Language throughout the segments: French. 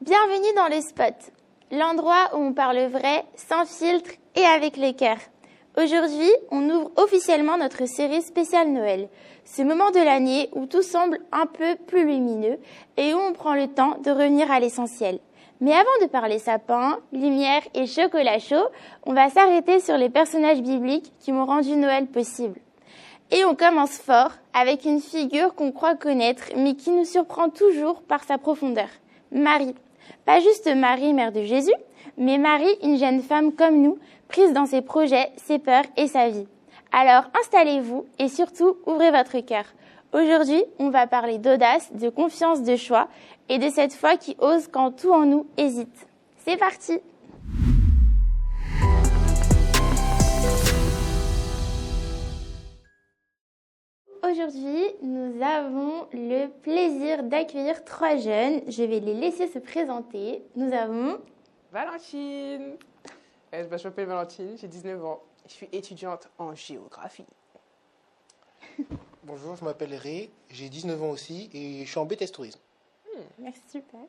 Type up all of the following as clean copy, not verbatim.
Bienvenue dans le Spot, l'endroit où on parle vrai, sans filtre et avec le cœur. Aujourd'hui, on ouvre officiellement notre série spéciale Noël, ce moment de l'année où tout semble un peu plus lumineux et où on prend le temps de revenir à l'essentiel. Mais avant de parler sapin, lumière et chocolat chaud, on va s'arrêter sur les personnages bibliques qui m'ont rendu Noël possible. Et on commence fort avec une figure qu'on croit connaître mais qui nous surprend toujours par sa profondeur, Marie. Pas juste Marie, mère de Jésus, mais Marie, une jeune femme comme nous, prise dans ses projets, ses peurs et sa vie. Alors installez-vous et surtout ouvrez votre cœur. Aujourd'hui, on va parler d'audace, de confiance, de choix et de cette foi qui ose quand tout en nous hésite. C'est parti! Aujourd'hui, nous avons le plaisir d'accueillir 3 jeunes. Je vais les laisser se présenter. Nous avons Valentine. Je m'appelle Valentine, j'ai 19 ans. Je suis étudiante en géographie. Bonjour, je m'appelle Ré, j'ai 19 ans aussi et je suis en BTS Tourisme. Merci, super.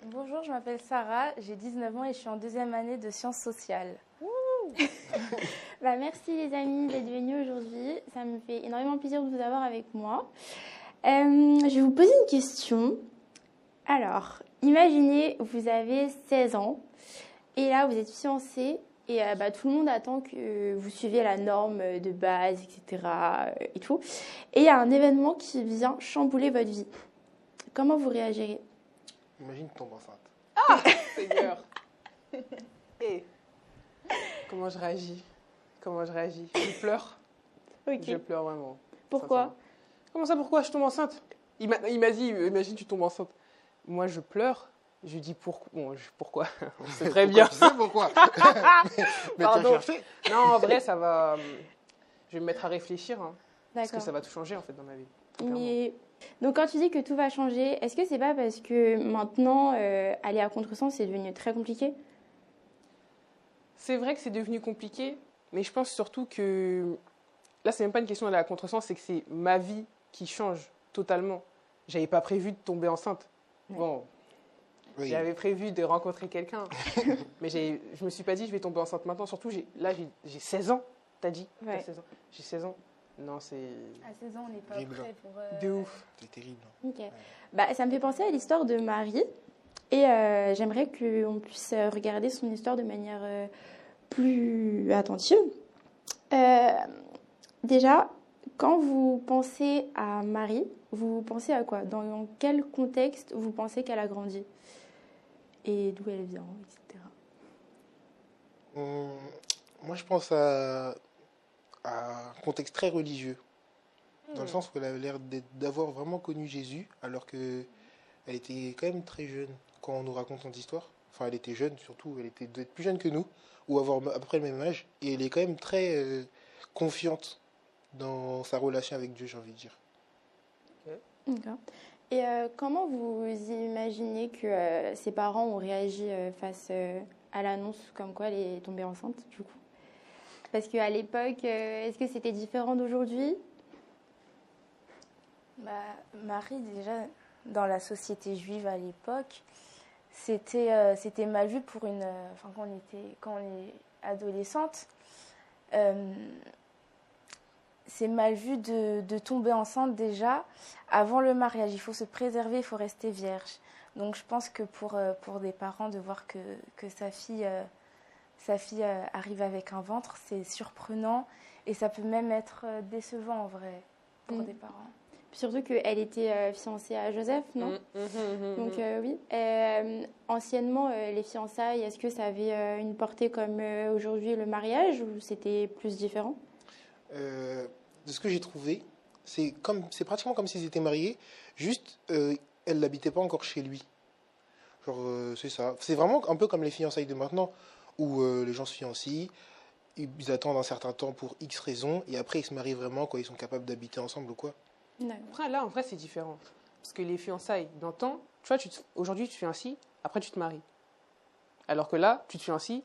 Bonjour, je m'appelle Sarah, j'ai 19 ans et je suis en 2e année de sciences sociales. Merci les amis d'être venus aujourd'hui. Ça me fait énormément plaisir de vous avoir avec moi. Je vais vous poser une question. Alors, imaginez, vous avez 16 ans et là, vous êtes fiancés et tout le monde attend que vous suiviez la norme de base, etc. Et tout. Et il y a un événement qui vient chambouler votre vie. Comment vous réagirez? Imagine tu tombes enceinte. Ah, Seigneur. Et comment je réagis? Je pleure. Ok. Je pleure vraiment. Pourquoi? Comment ça, pourquoi je tombe enceinte? Il m'a dit, imagine tu tombes enceinte. Moi, je pleure. Je lui dis pourquoi. Bon, pourquoi? C'est très bien. Tu sais pourquoi? Mais Pardon. tu as cherché. Non, en vrai, ça va. Je vais me mettre à réfléchir. Parce que D'accord. ça va tout changer en fait dans ma vie. Mais... Donc quand tu dis que tout va changer, est-ce que c'est pas parce que maintenant, aller à contresens, c'est devenu très compliqué? C'est vrai que c'est devenu compliqué, mais je pense surtout que là, c'est même pas une question d'aller à contresens, c'est que c'est ma vie qui change totalement. J'avais pas prévu de tomber enceinte. Ouais. Bon, Oui. j'avais prévu de rencontrer quelqu'un, mais je me suis pas dit je vais tomber enceinte maintenant. Surtout, j'ai 16 ans, t'as dit? Ouais. T'as 16 ans. J'ai 16 ans. Non, c'est À 16 ans, on n'est pas Horrible. prêt pour... de ouf. C'est terrible. Ok. Ça me fait penser à l'histoire de Marie et j'aimerais qu'on puisse regarder son histoire de manière plus attentive. Déjà, quand vous pensez à Marie, vous pensez à quoi? Dans quel contexte vous pensez qu'elle a grandi? Et d'où elle vient, etc. Moi, je pense à un contexte très religieux. Dans le sens où elle avait l'air d'avoir vraiment connu Jésus, alors qu'elle était quand même très jeune quand on nous raconte son histoire. Enfin, elle était jeune surtout, elle était peut-être plus jeune que nous, ou avoir à peu près le même âge. Et elle est quand même très confiante dans sa relation avec Dieu, j'ai envie de dire. D'accord. Et comment vous imaginez que ses parents ont réagi face à l'annonce comme quoi elle est tombée enceinte, du coup? Parce qu'à l'époque, est-ce que c'était différent d'aujourd'hui? Marie, déjà, dans la société juive à l'époque, c'était mal vu pour une... quand on est adolescente, c'est mal vu de tomber enceinte déjà avant le mariage. Il faut se préserver, il faut rester vierge. Donc je pense que pour des parents, de voir que sa fille arrive avec un ventre, c'est surprenant et ça peut même être décevant en vrai pour des parents. Surtout qu'elle était fiancée à Joseph, non? Donc oui. Anciennement, les fiançailles, est-ce que ça avait une portée comme aujourd'hui le mariage ou c'était plus différent? De ce que j'ai trouvé, c'est pratiquement comme s'ils étaient mariés, juste elle n'habitait pas encore chez lui. Genre, c'est ça. C'est vraiment un peu comme les fiançailles de maintenant, où les gens se fiancent, ils attendent un certain temps pour X raisons, et après ils se marient vraiment quand ils sont capables d'habiter ensemble ou quoi. Après, là, en vrai, c'est différent. Parce que les fiançailles d'antan, tu vois, aujourd'hui, tu te fiancies, après, tu te maries. Alors que là, tu te fiancies,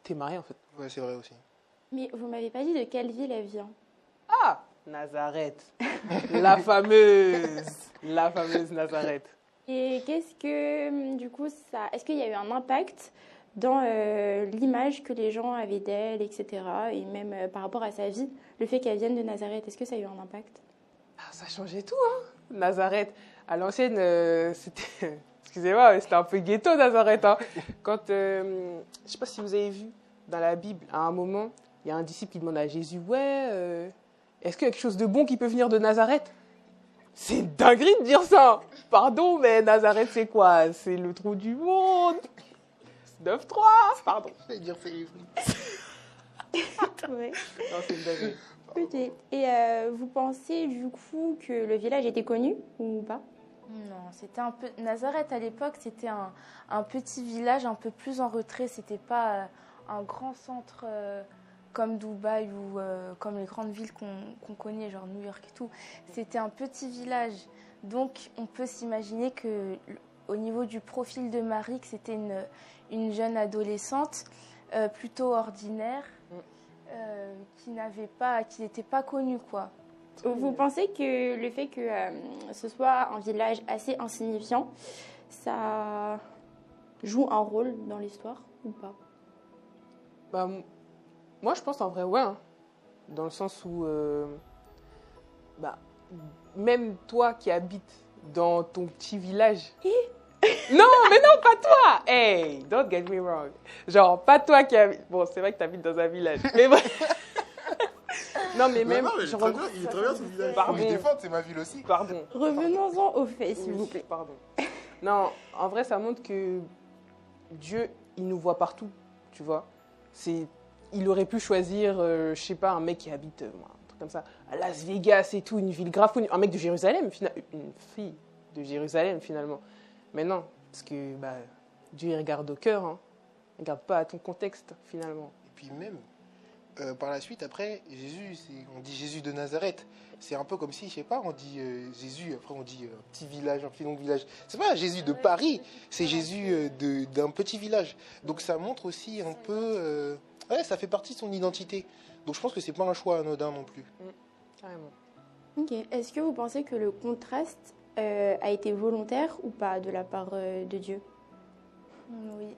t'es marié, en fait. Ouais, c'est vrai aussi. Mais vous m'avez pas dit de quelle ville elle vient? Ah, Nazareth. La fameuse Nazareth. Et qu'est-ce que, du coup, est-ce qu'il y a eu un impact dans l'image que les gens avaient d'elle, etc. Et même par rapport à sa vie, le fait qu'elle vienne de Nazareth, est-ce que ça a eu un impact? Ça changeait tout, hein. Nazareth, à l'ancienne, c'était... Excusez-moi, mais c'était un peu ghetto, Nazareth. Hein. Quand, je ne sais pas si vous avez vu dans la Bible, à un moment, il y a un disciple qui demande à Jésus, ouais, est-ce qu'il y a quelque chose de bon qui peut venir de Nazareth? C'est une dinguerie de dire ça. Pardon, mais Nazareth, c'est quoi? C'est le trou du monde. 9-3, pardon. Je vais dire c'est les Ouais. Non, c'est une dinguerie. Ok. Et vous pensez du coup que le village était connu ou pas? Non, c'était un peu... Nazareth, à l'époque, c'était un petit village un peu plus en retrait. C'était pas un grand centre comme Dubaï ou comme les grandes villes qu'on connaît, genre New York et tout. C'était un petit village. Donc, on peut s'imaginer que au niveau du profil de Marie, que c'était une jeune adolescente plutôt ordinaire, qui n'était pas connue, quoi. Vous pensez que le fait que ce soit un village assez insignifiant, ça joue un rôle dans l'histoire ou pas? Bah, moi, je pense en vrai, ouais. Hein. Dans le sens où, bah, même toi qui habites dans ton petit village... Non, mais non, pas toi. Hey, don't get me wrong. Genre, pas toi qui habites... Bon, c'est vrai que tu habites dans un village. Mais bref. Non, mais même... Non, mais il est très bien ce village. Pardon. Faut que je défende, c'est ma ville aussi. Pardon. Revenons-en aux faits, s'il vous plaît. Pardon. Non, en vrai, ça montre que Dieu, il nous voit partout, tu vois. Il aurait pu choisir, je sais pas, un mec qui habite, un truc comme ça, à Las Vegas et tout, une ville grave connue. Un mec de Jérusalem, une fille de Jérusalem, finalement. Mais non, parce que bah, Dieu, il regarde au cœur, hein. Il regarde pas à ton contexte, finalement. Et puis même, par la suite, après, Jésus, on dit Jésus de Nazareth. C'est un peu comme si, je sais pas, on dit Jésus, après on dit petit village, un petit long village. C'est pas Jésus de Paris, c'est Jésus d'un petit village. Donc ça montre aussi un peu... ouais, ça fait partie de son identité. Donc je pense que c'est pas un choix anodin non plus. Carrément. Ok. Est-ce que vous pensez que le contraste a été volontaire ou pas de la part de Dieu? Oui.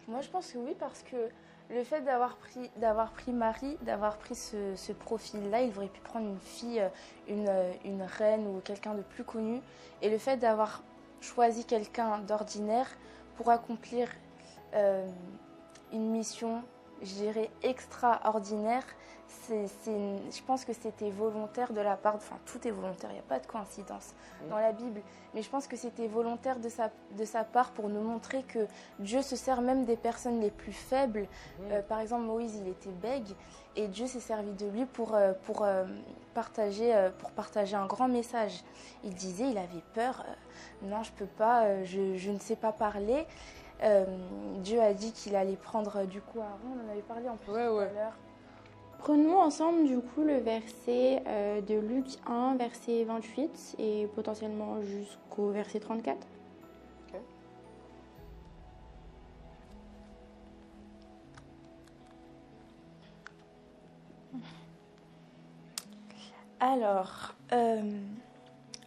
Moi, je pense que oui, parce que le fait d'avoir pris Marie, d'avoir pris ce profil-là, il aurait pu prendre une fille, une reine ou quelqu'un de plus connu. Et le fait d'avoir choisi quelqu'un d'ordinaire pour accomplir une mission, je dirais, extraordinaire, je pense que c'était volontaire de la part... Enfin, tout est volontaire, il n'y a pas de coïncidence dans la Bible. Mais je pense que c'était volontaire de sa part pour nous montrer que Dieu se sert même des personnes les plus faibles. Par exemple, Moïse, il était bègue et Dieu s'est servi de lui pour partager un grand message. Il disait, il avait peur, non, je peux pas, je ne sais pas parler. Dieu a dit qu'il allait prendre du coup Aaron, on en avait parlé en plus tout à l'heure. Prenons ensemble du coup le verset de Luc 1, verset 28 et potentiellement jusqu'au verset 34. Ok. Alors,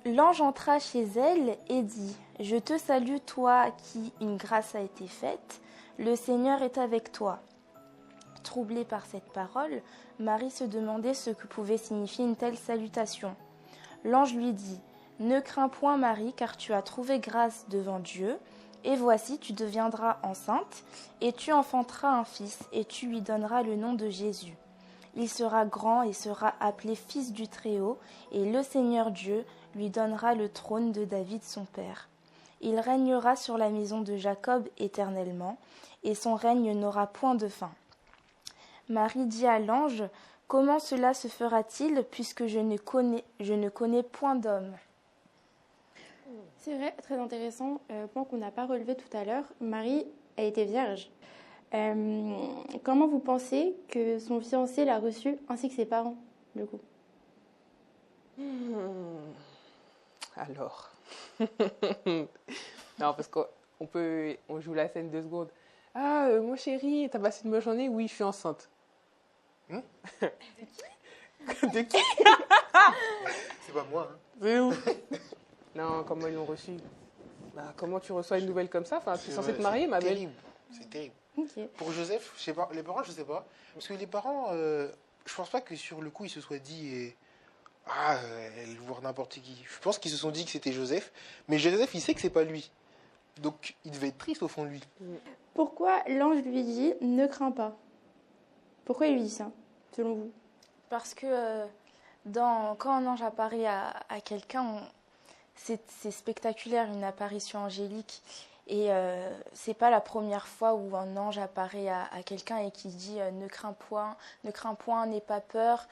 l'ange entra chez elle et dit « Je te salue, toi à qui une grâce a été faite, le Seigneur est avec toi. » Troublée par cette parole, Marie se demandait ce que pouvait signifier une telle salutation. L'ange lui dit « Ne crains point Marie, car tu as trouvé grâce devant Dieu, et voici tu deviendras enceinte, et tu enfanteras un fils, et tu lui donneras le nom de Jésus. Il sera grand et sera appelé fils du Très-Haut, et le Seigneur Dieu lui donnera le trône de David son père. Il régnera sur la maison de Jacob éternellement, et son règne n'aura point de fin. » Marie dit à l'ange « Comment cela se fera-t-il, puisque je ne connais point d'homme ?» C'est vrai, très intéressant. Point qu'on n'a pas relevé tout à l'heure. Marie a été vierge. Comment vous pensez que son fiancé l'a reçue, ainsi que ses parents, du coup? Alors... Non, parce qu'on joue la scène 2 secondes. Ah, mon chéri, t'as passé une bonne journée? Oui, je suis enceinte. De qui? C'est pas moi. Hein. C'est où? Non, comment ils l'ont reçu? Bah, comment tu reçois une nouvelle comme ça? Enfin, tu es censée te c'est marier, ma belle. terrible. C'est terrible. Ok. Pour Joseph, je sais pas, les parents, je sais pas. Parce que les parents, je pense pas que sur le coup, ils se soient dit elle voit n'importe qui. Je pense qu'ils se sont dit que c'était Joseph. Mais Joseph, il sait que c'est pas lui. Donc, il devait être triste au fond de lui. Pourquoi l'ange lui dit ne crains pas? Pourquoi il lui dit ça, selon vous? Parce que quand un ange apparaît à quelqu'un, c'est spectaculaire, une apparition angélique. Et c'est pas la première fois où un ange apparaît à quelqu'un et qui dit ne crains point, n'aie pas peur,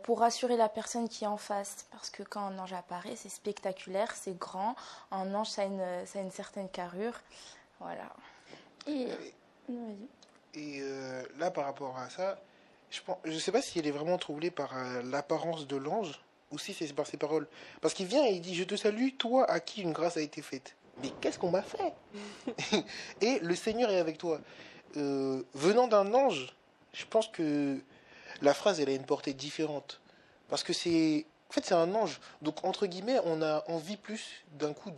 pour rassurer la personne qui est en face. Parce que quand un ange apparaît, c'est spectaculaire, c'est grand. Un ange, ça a une certaine carrure. Voilà. Et... Non, vas-y. Et là, par rapport à ça, je sais pas si elle est vraiment troublée par l'apparence de l'ange ou si c'est par ses paroles. Parce qu'il vient et il dit je te salue, toi à qui une grâce a été faite. Mais qu'est-ce qu'on m'a fait? Et le Seigneur est avec toi. Venant d'un ange, je pense que la phrase, elle a une portée différente. Parce que c'est un ange. Donc, entre guillemets, on a envie plus d'un coup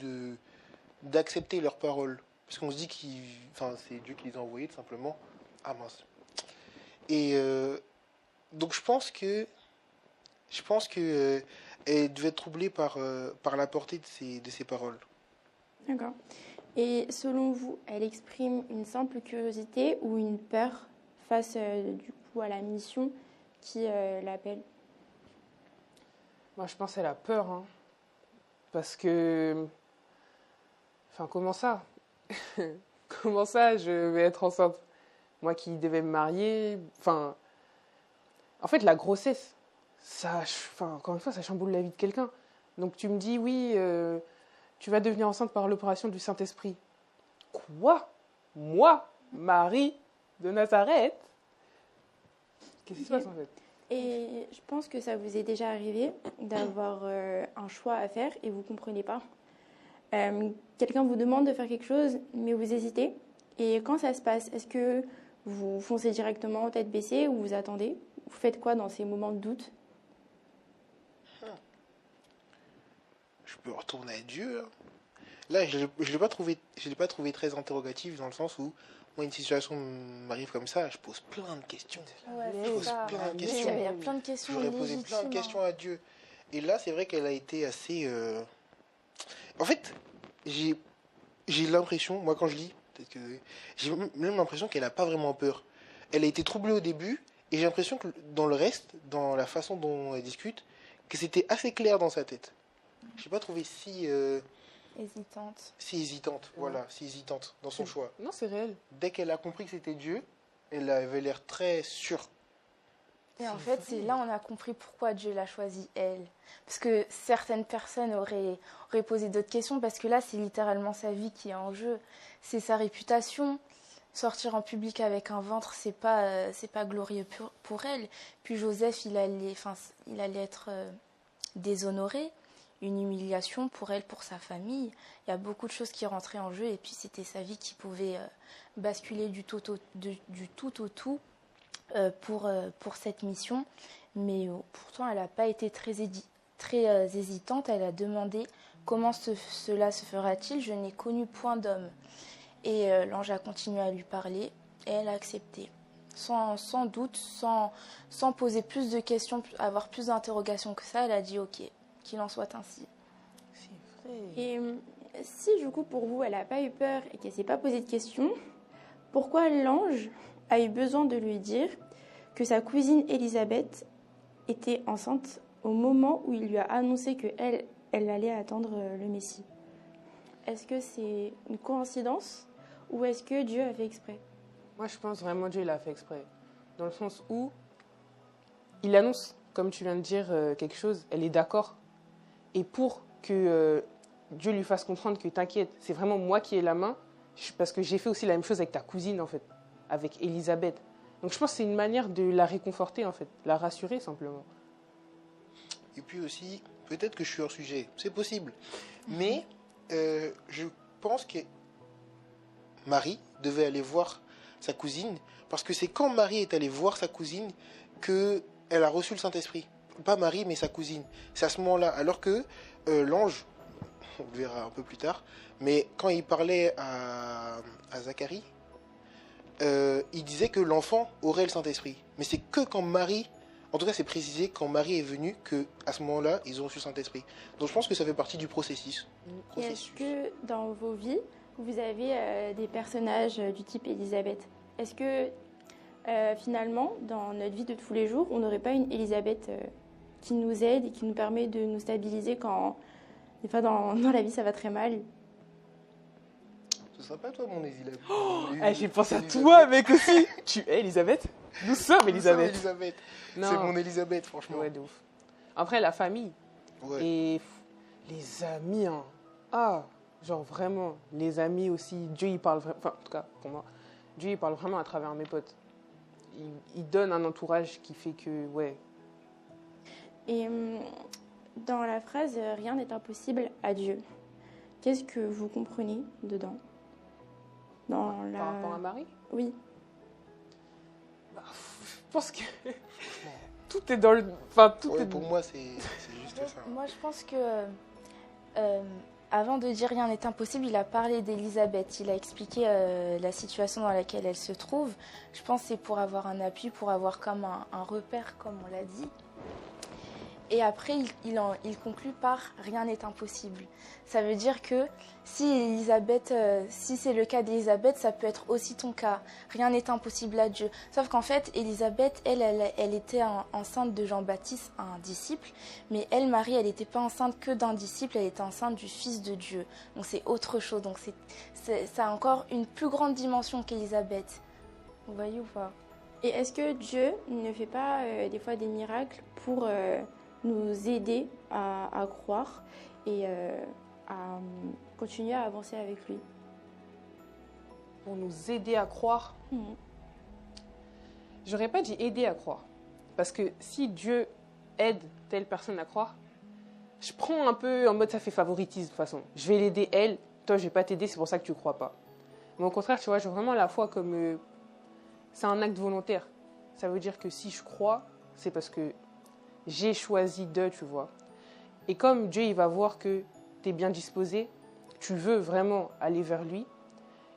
d'accepter leurs paroles. Parce qu'on se dit c'est Dieu qui les a envoyés, tout simplement. Ah mince. Et donc, je pense que elle devait être troublée par la portée de ses paroles. D'accord. Et selon vous, elle exprime une simple curiosité ou une peur face du coup à la mission qui l'appelle? Moi, je pense qu'elle a peur, hein. Parce que... Enfin, comment ça? Comment ça, je vais être enceinte? Moi qui devais me marier... Enfin... En fait, la grossesse, encore une fois, ça chamboule la vie de quelqu'un. Donc tu me dis, oui, tu vas devenir enceinte par l'opération du Saint-Esprit. Quoi? Moi, Marie de Nazareth? Qu'est-ce qui se passe en fait? Et je pense que ça vous est déjà arrivé d'avoir un choix à faire et vous ne comprenez pas. Quelqu'un vous demande de faire quelque chose, mais vous hésitez. Et quand ça se passe, est-ce que vous foncez directement tête baissée ou vous attendez? Vous faites quoi dans ces moments de doute? Je peux retourner à Dieu. Hein. Là, je ne l'ai pas trouvé très interrogatif dans le sens où, moi, une situation m'arrive comme ça, je pose plein de questions. Ouais, Je pose plein de questions. Il y a plein de questions J'aurais posé plein de légitimes. questions à Dieu. Et là, c'est vrai qu'elle a été assez... En fait, j'ai l'impression, moi quand je lis, peut-être que j'ai même l'impression qu'elle n'a pas vraiment peur. Elle a été troublée au début, et j'ai l'impression que dans le reste, dans la façon dont elle discute, que c'était assez clair dans sa tête. Je n'ai pas trouvé si hésitante, voilà, si hésitante dans son choix. Non, c'est réel. Dès qu'elle a compris que c'était Dieu, elle avait l'air très sûre. Et en fait, c'est là on a compris pourquoi Dieu l'a choisie, elle. Parce que certaines personnes auraient posé d'autres questions, parce que là, c'est littéralement sa vie qui est en jeu. C'est sa réputation. Sortir en public avec un ventre, c'est pas glorieux pour elle. Puis Joseph, il allait être déshonoré. Une humiliation pour elle, pour sa famille. Il y a beaucoup de choses qui rentraient en jeu, et puis c'était sa vie qui pouvait basculer du tout au tout pour cette mission. Mais pourtant, elle n'a pas été très hésitante. Elle a demandé comment cela se fera-t-il. Je n'ai connu point d'homme. Et l'ange a continué à lui parler, et elle a accepté. Sans doute, sans poser plus de questions, avoir plus d'interrogations que ça, elle a dit ok. Qu'il en soit ainsi. C'est vrai. Et si du coup pour vous elle n'a pas eu peur et qu'elle ne s'est pas posé de questions, pourquoi l'ange a eu besoin de lui dire que sa cousine Élisabeth était enceinte au moment où il lui a annoncé qu'elle allait attendre le Messie? Est-ce que c'est une coïncidence ou est-ce que Dieu a fait exprès? Moi, je pense vraiment Dieu l'a fait exprès. Dans le sens où il annonce, comme tu viens de dire, quelque chose, elle est d'accord. Et pour que Dieu lui fasse comprendre que t'inquiète, c'est vraiment moi qui ai la main, parce que j'ai fait aussi la même chose avec ta cousine, en fait, avec Élisabeth. Donc je pense que c'est une manière de la réconforter, en fait, la rassurer simplement. Et puis aussi, peut-être que je suis hors sujet, c'est possible. Mais je pense que Marie devait aller voir sa cousine, parce que c'est quand Marie est allée voir sa cousine qu'elle a reçu le Saint-Esprit. Pas Marie, mais sa cousine. C'est à ce moment-là. Alors que l'ange, on le verra un peu plus tard. Mais quand il parlait à Zacharie, il disait que l'enfant aurait le Saint-Esprit. Mais c'est que quand Marie, en tout cas c'est précisé, quand Marie est venue, qu'à ce moment-là, ils ont reçu le Saint-Esprit. Donc je pense que ça fait partie du processus. Et est-ce que dans vos vies, vous avez des personnages du type Élisabeth? Est-ce que finalement, dans notre vie de tous les jours, on n'aurait pas une Élisabeth qui nous aide et qui nous permet de nous stabiliser quand, des fois, dans la vie, ça va très mal? Ce sera pas toi, mon Élisabeth. J'ai pensé à toi, mec, aussi. Tu es Elisabeth? Nous sommes Elisabeth. Elisabeth. Non. C'est mon Elisabeth, franchement. Ouais, de ouf. Après, la famille. Ouais. Et les amis, hein. Ah, genre vraiment, les amis aussi. Dieu, il parle vraiment. Enfin, en tout cas, pour moi, Dieu, il parle vraiment à travers mes potes. Il donne un entourage qui fait que, ouais. Et dans la phrase « rien n'est impossible à Dieu », qu'est-ce que vous comprenez dedans? Par rapport à Marie? Oui. Bah, je pense que tout est dans le... Enfin, tout est... Pour moi, c'est juste ça. Moi, je pense que avant de dire rien n'est impossible, il a parlé d'Élisabeth. Il a expliqué la situation dans laquelle elle se trouve. Je pense que c'est pour avoir un appui, pour avoir comme un repère, comme on l'a dit. Et après, il conclut par « rien n'est impossible ». Ça veut dire que si c'est le cas d'Élisabeth, ça peut être aussi ton cas. Rien n'est impossible à Dieu. Sauf qu'en fait, Élisabeth, elle était enceinte de Jean-Baptiste, un disciple. Mais elle, Marie, elle n'était pas enceinte que d'un disciple, elle était enceinte du Fils de Dieu. Donc c'est autre chose. Donc ça a encore une plus grande dimension qu'Élisabeth. Vous voyez ou pas? Et est-ce que Dieu ne fait pas des fois des miracles pour nous aider à croire et à continuer à avancer avec lui? Pour nous aider à croire. J'aurais pas dit aider à croire. Parce que si Dieu aide telle personne à croire, je prends un peu en mode ça fait favoritisme de toute façon. Je vais l'aider elle, toi je vais pas t'aider, c'est pour ça que tu crois pas. Mais au contraire, tu vois, je vois vraiment la foi comme... c'est un acte volontaire. Ça veut dire que si je crois, c'est parce que j'ai choisi de, tu vois. Et comme Dieu, il va voir que tu es bien disposé, tu veux vraiment aller vers lui,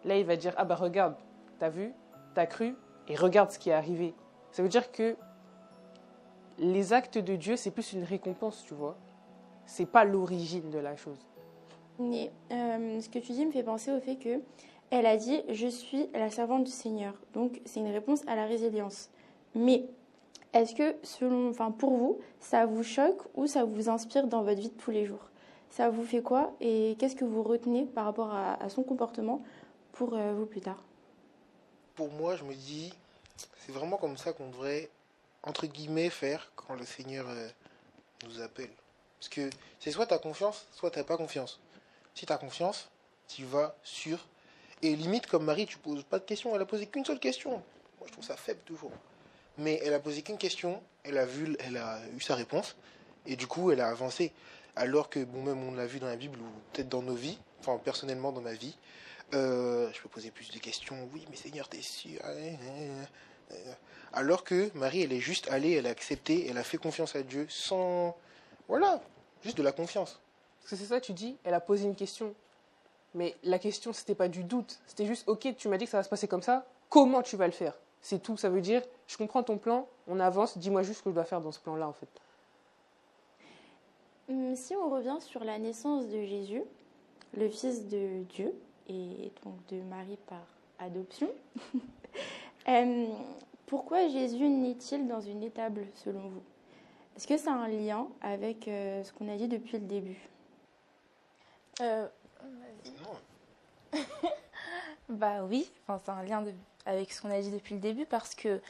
là, il va dire, ah bah regarde, t'as vu, t'as cru, et regarde ce qui est arrivé. Ça veut dire que les actes de Dieu, c'est plus une récompense, tu vois. C'est pas l'origine de la chose. Mais ce que tu dis me fait penser au fait que elle a dit « Je suis la servante du Seigneur ». Donc, c'est une réponse à la résilience. Mais est-ce que, pour vous, ça vous choque ou ça vous inspire dans votre vie de tous les jours? Ça vous fait quoi? Et qu'est-ce que vous retenez par rapport à son comportement pour vous plus tard? Pour moi, je me dis, c'est vraiment comme ça qu'on devrait, entre guillemets, faire quand le Seigneur nous appelle. Parce que c'est soit tu as confiance, soit tu n'as pas confiance. Si tu as confiance, tu vas sur... Et limite, comme Marie, tu poses pas de questions. Elle a posé qu'une seule question. Moi, je trouve ça faible toujours. Mais elle a posé qu'une question, elle a eu sa réponse, et du coup, elle a avancé. Alors que, bon, même on l'a vu dans la Bible, ou peut-être dans nos vies, enfin, personnellement, dans ma vie, je peux poser plus de questions. Oui, mais Seigneur, t'es sûr? Alors que Marie, elle est juste allée, elle a accepté, elle a fait confiance à Dieu sans... Voilà, juste de la confiance. Parce que c'est ça, tu dis, elle a posé une question. Mais la question, c'était pas du doute. C'était juste, ok, tu m'as dit que ça va se passer comme ça, comment tu vas le faire? C'est tout, ça veut dire, je comprends ton plan, on avance, dis-moi juste ce que je dois faire dans ce plan-là, en fait. Si on revient sur la naissance de Jésus, le Fils de Dieu, et donc de Marie par adoption, pourquoi Jésus naît-il dans une étable, selon vous? Est-ce que ça a un lien avec ce qu'on a dit depuis le début? Non. Bah oui, enfin, c'est un lien avec ce qu'on a dit depuis le début parce que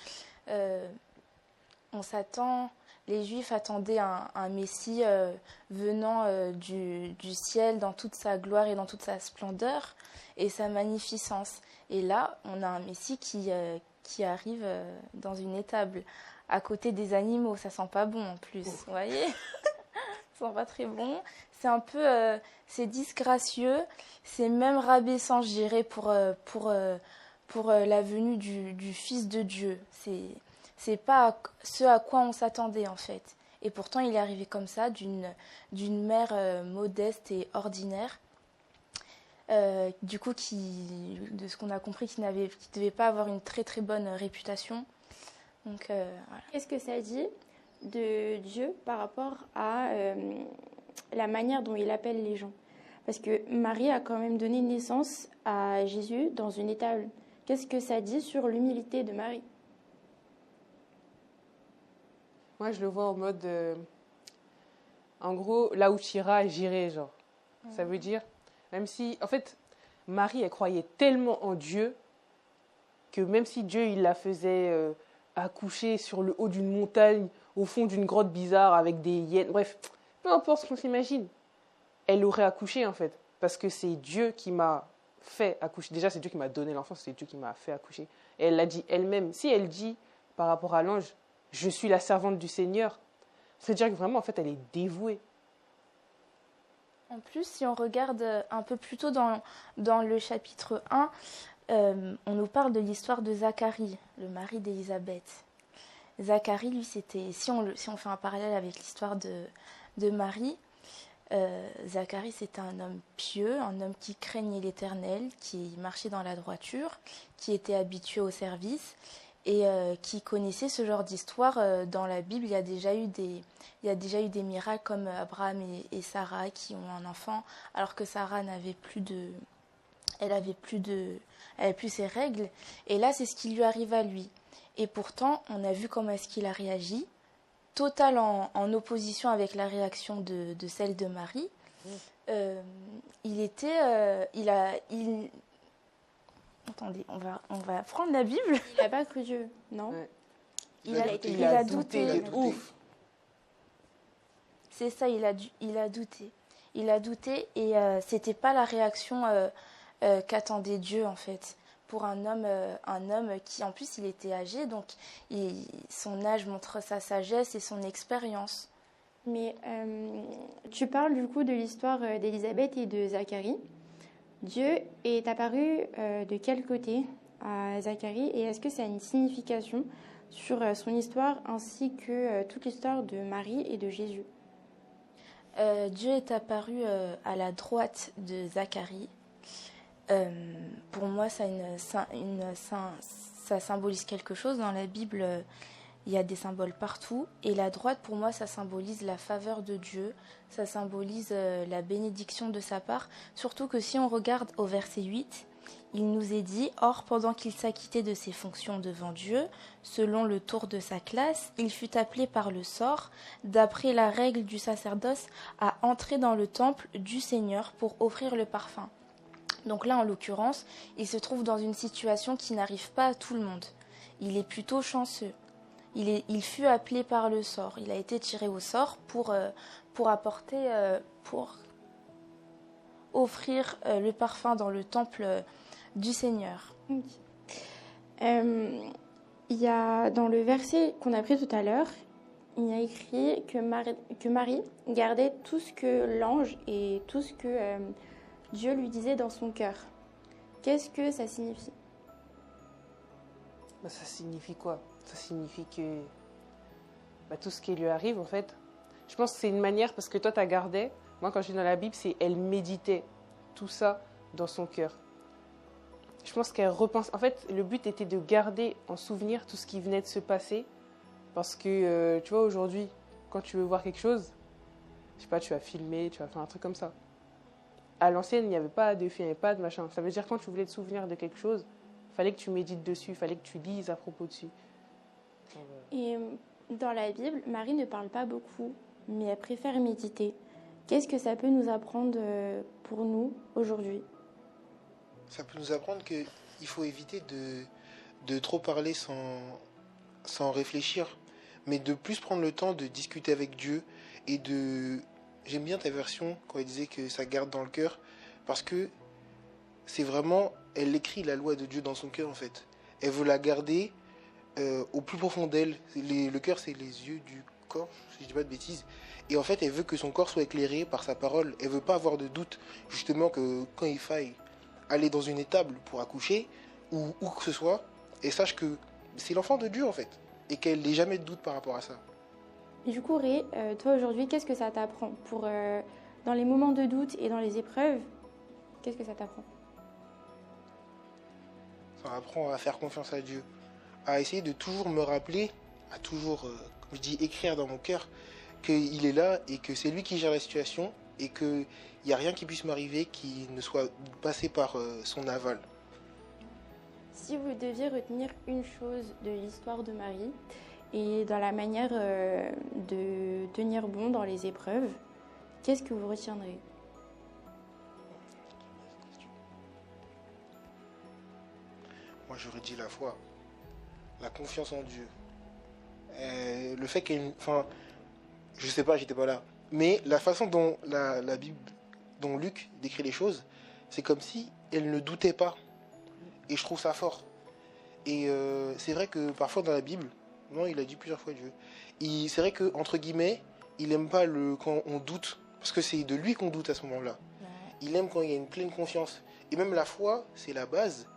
les Juifs attendaient un Messie venant du ciel dans toute sa gloire et dans toute sa splendeur et sa magnificence. Et là, on a un Messie qui arrive dans une étable à côté des animaux. Ça sent pas bon en plus, vous voyez? Ça sent pas très bon. C'est un peu, c'est disgracieux, c'est même rabaissant, je dirais, pour la venue du Fils de Dieu. C'est pas ce à quoi on s'attendait en fait. Et pourtant, il est arrivé comme ça, d'une mère modeste et ordinaire, du coup, de ce qu'on a compris, qui ne devait pas avoir une très très bonne réputation. Donc, voilà. Qu'est-ce que ça dit de Dieu par rapport à la manière dont il appelle les gens? Parce que Marie a quand même donné naissance à Jésus dans une étable. Qu'est-ce que ça dit sur l'humilité de Marie? Moi, je le vois en mode... en gros, là où tu iras, j'irai, genre. Ça veut dire, même si... En fait, Marie, elle croyait tellement en Dieu que même si Dieu, il la faisait accoucher sur le haut d'une montagne, au fond d'une grotte bizarre avec des hyènes, bref, peu importe ce qu'on s'imagine, elle aurait accouché, en fait. Parce que c'est Dieu qui m'a fait accoucher. Déjà, c'est Dieu qui m'a donné l'enfant, c'est Dieu qui m'a fait accoucher. Et elle l'a dit elle-même. Si elle dit, par rapport à l'ange, « Je suis la servante du Seigneur », ça veut dire que vraiment, en fait, elle est dévouée. En plus, si on regarde un peu plus tôt dans le chapitre 1, on nous parle de l'histoire de Zacharie, le mari d'Élisabeth. Zacharie, lui, c'était... Si on fait un parallèle avec l'histoire de Marie, Zacharie, c'était un homme pieux, un homme qui craignait l'Éternel, qui marchait dans la droiture, qui était habitué au service et qui connaissait ce genre d'histoire. Dans la Bible, il y a déjà eu des miracles comme Abraham et Sarah qui ont un enfant, alors que Sarah elle avait plus ses règles. Et là, c'est ce qui lui arrive à lui. Et pourtant, on a vu comment est-ce qu'il a réagi, total en opposition avec la réaction de celle de Marie. Attendez, on va prendre la Bible. Il n'a pas cru Dieu, non? Ouais. Il a douté. Ouf. C'est ça, il a douté. Il a douté et c'était pas la réaction qu'attendait Dieu en fait. Pour un homme qui en plus il était âgé, donc son âge montre sa sagesse et son expérience. Mais tu parles du coup de l'histoire d'Élisabeth et de Zacharie. Dieu est apparu de quel côté à Zacharie et est-ce que ça a une signification sur son histoire ainsi que toute l'histoire de Marie et de Jésus? Dieu est apparu à la droite de Zacharie. Pour moi, ça symbolise quelque chose. Dans la Bible, il y a des symboles partout. Et la droite, pour moi, ça symbolise la faveur de Dieu. Ça symbolise la bénédiction de sa part. Surtout que si on regarde au verset 8, il nous est dit « Or, pendant qu'il s'acquittait de ses fonctions devant Dieu, selon le tour de sa classe, il fut appelé par le sort, d'après la règle du sacerdoce, à entrer dans le temple du Seigneur pour offrir le parfum. » Donc là, en l'occurrence, il se trouve dans une situation qui n'arrive pas à tout le monde. Il est plutôt chanceux. Il fut appelé par le sort. Il a été tiré au sort pour offrir le parfum dans le temple du Seigneur. Il y a, dans le verset qu'on a pris tout à l'heure, il y a écrit que Marie gardait tout ce que l'ange et tout ce que Dieu lui disait dans son cœur. Qu'est-ce que ça signifie? Ça signifie quoi? Ça signifie que tout ce qui lui arrive, en fait, je pense que c'est une manière, parce que toi, tu as gardé, moi, quand je lis dans la Bible, c'est elle méditait tout ça dans son cœur. Je pense qu'elle repense. En fait, le but était de garder en souvenir tout ce qui venait de se passer, parce que, tu vois, aujourd'hui, quand tu veux voir quelque chose, je sais pas, tu vas filmer, tu vas faire un truc comme ça. À l'ancienne, il n'y avait pas de film, il n'y avait pas de machin. Ça veut dire que quand tu voulais te souvenir de quelque chose, il fallait que tu médites dessus, il fallait que tu lises à propos dessus. Et dans la Bible, Marie ne parle pas beaucoup, mais elle préfère méditer. Qu'est-ce que ça peut nous apprendre pour nous aujourd'hui? Ça peut nous apprendre qu'il faut éviter de trop parler sans réfléchir, mais de plus prendre le temps de discuter avec Dieu et de... J'aime bien ta version quand elle disait que ça garde dans le cœur, parce que c'est vraiment... Elle écrit la loi de Dieu dans son cœur, en fait. Elle veut la garder au plus profond d'elle. Le cœur, c'est les yeux du corps, si je ne dis pas de bêtises. Et en fait, elle veut que son corps soit éclairé par sa parole. Elle ne veut pas avoir de doute, justement, que quand il faille aller dans une étable pour accoucher, ou où que ce soit, elle sache que c'est l'enfant de Dieu, en fait. Et qu'elle n'ait jamais de doute par rapport à ça. Et du coup, Ré, toi aujourd'hui, qu'est-ce que ça t'apprend dans les moments de doute et dans les épreuves, qu'est-ce que ça t'apprend? Ça m'apprend à faire confiance à Dieu, à essayer de toujours me rappeler, à toujours, comme je dis, écrire dans mon cœur qu'il est là et que c'est lui qui gère la situation et qu'il n'y a rien qui puisse m'arriver qui ne soit passé par son aval. Si vous deviez retenir une chose de l'histoire de Marie et dans la manière de tenir bon dans les épreuves, qu'est-ce que vous retiendrez? Moi, j'aurais dit la foi, la confiance en Dieu. Le fait qu'elle... Enfin, je sais pas, j'étais pas là. Mais la façon dont la Bible, dont Luc décrit les choses, c'est comme si elle ne doutait pas. Et je trouve ça fort. Et c'est vrai que parfois dans la Bible, non, il a dit plusieurs fois Dieu. C'est vrai que entre guillemets, il aime pas quand on doute, parce que c'est de lui qu'on doute à ce moment-là. Ouais. Il aime quand il y a une pleine confiance. Et même la foi, c'est la base.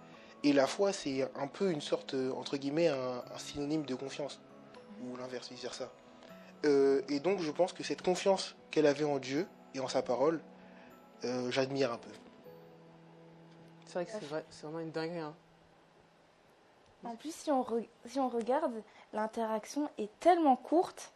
Et la foi, c'est un peu une sorte, entre guillemets, un synonyme de confiance. Ou l'inverse, vice-versa. Et donc, je pense que cette confiance qu'elle avait en Dieu et en sa parole, j'admire un peu. C'est vrai que c'est vraiment une dinguerie. Hein. En plus, si on regarde, l'interaction est tellement courte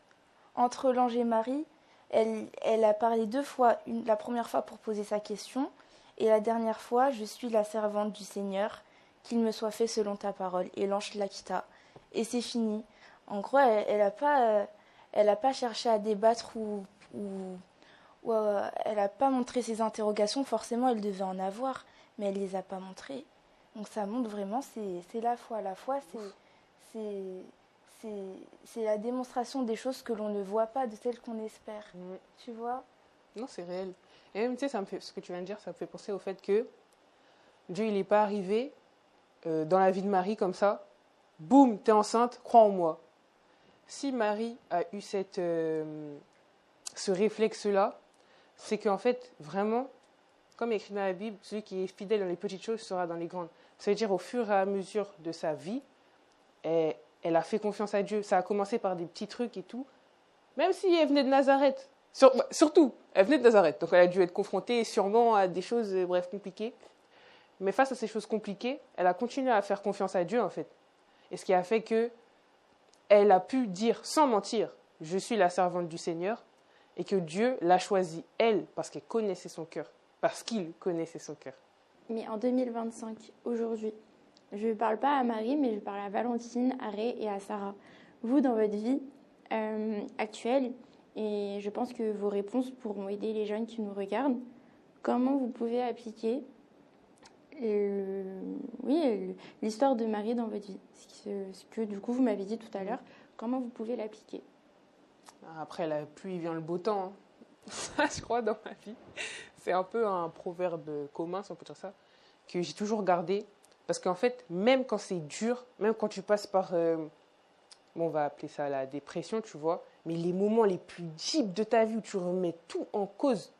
entre l'ange et Marie. Elle a parlé 2 fois, la première fois pour poser sa question, et la dernière fois, je suis la servante du Seigneur, qu'il me soit fait selon ta parole. Et l'ange la quitta. Et c'est fini. En gros, elle a pas cherché à débattre ou elle n'a pas montré ses interrogations. Forcément, elle devait en avoir, mais elle les a pas montrées. Donc ça montre vraiment, c'est la foi. La foi, c'est la démonstration des choses que l'on ne voit pas, de celles qu'on espère. Tu vois? Non, c'est réel. Et même, tu sais, ce que tu viens de dire, ça me fait penser au fait que Dieu, il n'est pas arrivé dans la vie de Marie comme ça. Boum, t'es enceinte, crois en moi. Si Marie a eu ce réflexe-là, c'est qu'en fait, vraiment, comme écrit dans la Bible, celui qui est fidèle dans les petites choses sera dans les grandes. Ça veut dire au fur et à mesure de sa vie, elle a fait confiance à Dieu. Ça a commencé par des petits trucs et tout. Même si elle venait de Nazareth. Surtout, elle venait de Nazareth. Donc elle a dû être confrontée sûrement à des choses, bref, compliquées. Mais face à ces choses compliquées, elle a continué à faire confiance à Dieu, en fait. Et ce qui a fait que elle a pu dire sans mentir, je suis la servante du Seigneur, et que Dieu l'a choisie, elle, parce qu'elle connaissait son cœur, parce qu'il connaissait son cœur. Mais en 2025, aujourd'hui, je ne parle pas à Marie, mais je parle à Valentine, à Ray et à Sarah. Vous, dans votre vie actuelle, et je pense que vos réponses pourront aider les jeunes qui nous regardent, comment vous pouvez appliquer l'histoire de Marie dans votre vie? Ce que du coup vous m'avez dit tout à l'heure, comment vous pouvez l'appliquer? Après la pluie vient le beau temps. Hein. Ça, je crois, dans ma vie. C'est un peu un proverbe commun, si on peut dire ça, que j'ai toujours gardé. Parce qu'en fait, même quand c'est dur, même quand tu passes par, on va appeler ça la dépression, tu vois, mais les moments les plus deep de ta vie où tu remets tout en cause,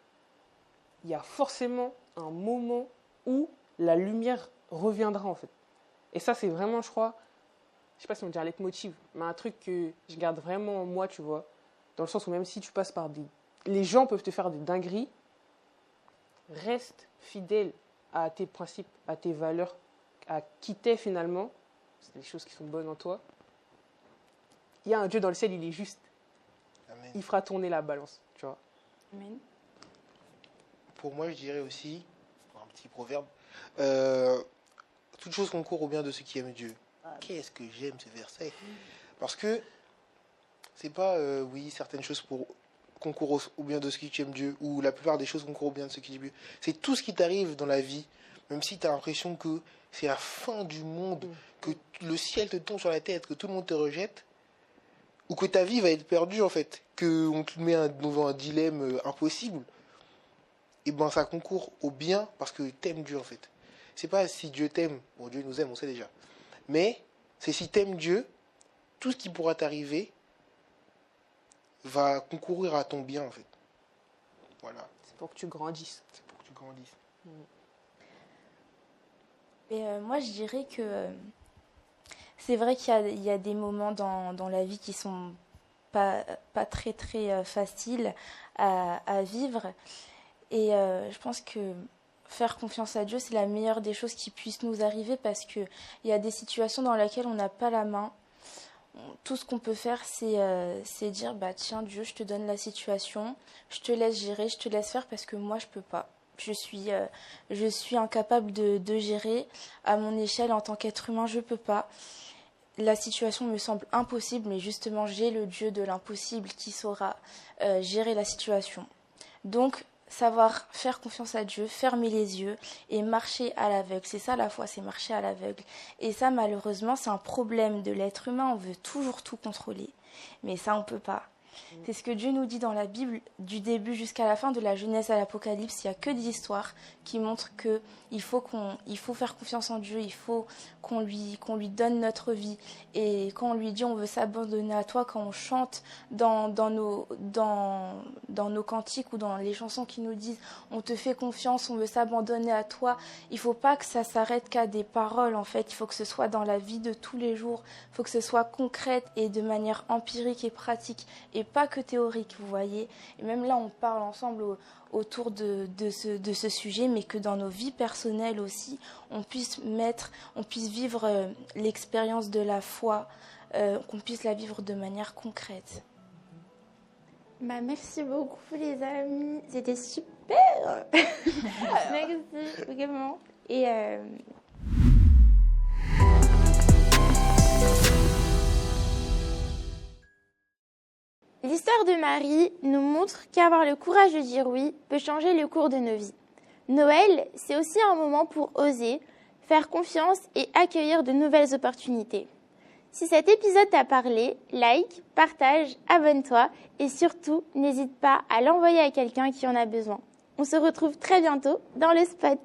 il y a forcément un moment où la lumière reviendra, en fait. Et ça, c'est vraiment, je crois, je sais pas si on dit un leitmotiv, mais un truc que je garde vraiment en moi, tu vois, dans le sens où même si tu passes par les gens peuvent te faire des dingueries, reste fidèle à tes principes, à tes valeurs, à qui t'es finalement, c'est des choses qui sont bonnes en toi. Il y a un Dieu dans le ciel, il est juste. Amen. Il fera tourner la balance, tu vois. Amen. Pour moi, je dirais aussi, un petit proverbe, toute chose concourt au bien de ceux qui aiment Dieu. Qu'est-ce que j'aime ce verset? Parce que c'est pas, oui, certaines choses concourent au bien de ceux qui aiment Dieu, ou la plupart des choses concourent au bien de ceux qui aiment Dieu. C'est tout ce qui t'arrive dans la vie, même si tu as l'impression que c'est la fin du monde, que le ciel te tombe sur la tête, que tout le monde te rejette, ou que ta vie va être perdue en fait, qu'on te met devant un dilemme impossible, et ben ça concourt au bien parce que t'aimes Dieu en fait. C'est pas si Dieu t'aime, bon Dieu nous aime, on sait déjà, mais c'est si t'aimes Dieu, tout ce qui pourra t'arriver va concourir à ton bien en fait. Voilà. C'est pour que tu grandisses. C'est pour que tu grandisses. Et moi je dirais que c'est vrai qu'il y a des moments dans la vie qui sont pas très très facile à vivre. Et je pense que faire confiance à Dieu, c'est la meilleure des choses qui puissent nous arriver, parce qu'il y a des situations dans lesquelles on n'a pas la main. Tout ce qu'on peut faire, c'est dire, tiens Dieu, je te donne la situation, je te laisse gérer, je te laisse faire, parce que moi je peux pas. Je suis incapable de gérer à mon échelle en tant qu'être humain, je peux pas. La situation me semble impossible, mais justement j'ai le Dieu de l'impossible qui saura gérer la situation. Donc savoir faire confiance à Dieu, fermer les yeux et marcher à l'aveugle. C'est ça la foi, c'est marcher à l'aveugle. Et ça, malheureusement, c'est un problème de l'être humain. On veut toujours tout contrôler. Mais ça, on peut pas. C'est ce que Dieu nous dit dans la Bible, du début jusqu'à la fin, de la Genèse à l'Apocalypse. Il n'y a que des histoires qui montrent qu'il faut faire confiance en Dieu, il faut qu'on lui donne notre vie. Et quand on lui dit on veut s'abandonner à toi, quand on chante dans nos cantiques ou dans les chansons qui nous disent on te fait confiance, on veut s'abandonner à toi, il ne faut pas que ça s'arrête qu'à des paroles en fait. Il faut que ce soit dans la vie de tous les jours, il faut que ce soit concrète et de manière empirique et pratique, et pas que théorique, vous voyez. Et même là, on parle ensemble autour de ce sujet, mais que dans nos vies personnelles aussi, on puisse vivre l'expérience de la foi, qu'on puisse la vivre de manière concrète. Merci beaucoup les amis, c'était super. Merci vraiment. Et l'histoire de Marie nous montre qu'avoir le courage de dire oui peut changer le cours de nos vies. Noël, c'est aussi un moment pour oser, faire confiance et accueillir de nouvelles opportunités. Si cet épisode t'a parlé, like, partage, abonne-toi et surtout, n'hésite pas à l'envoyer à quelqu'un qui en a besoin. On se retrouve très bientôt dans le spot.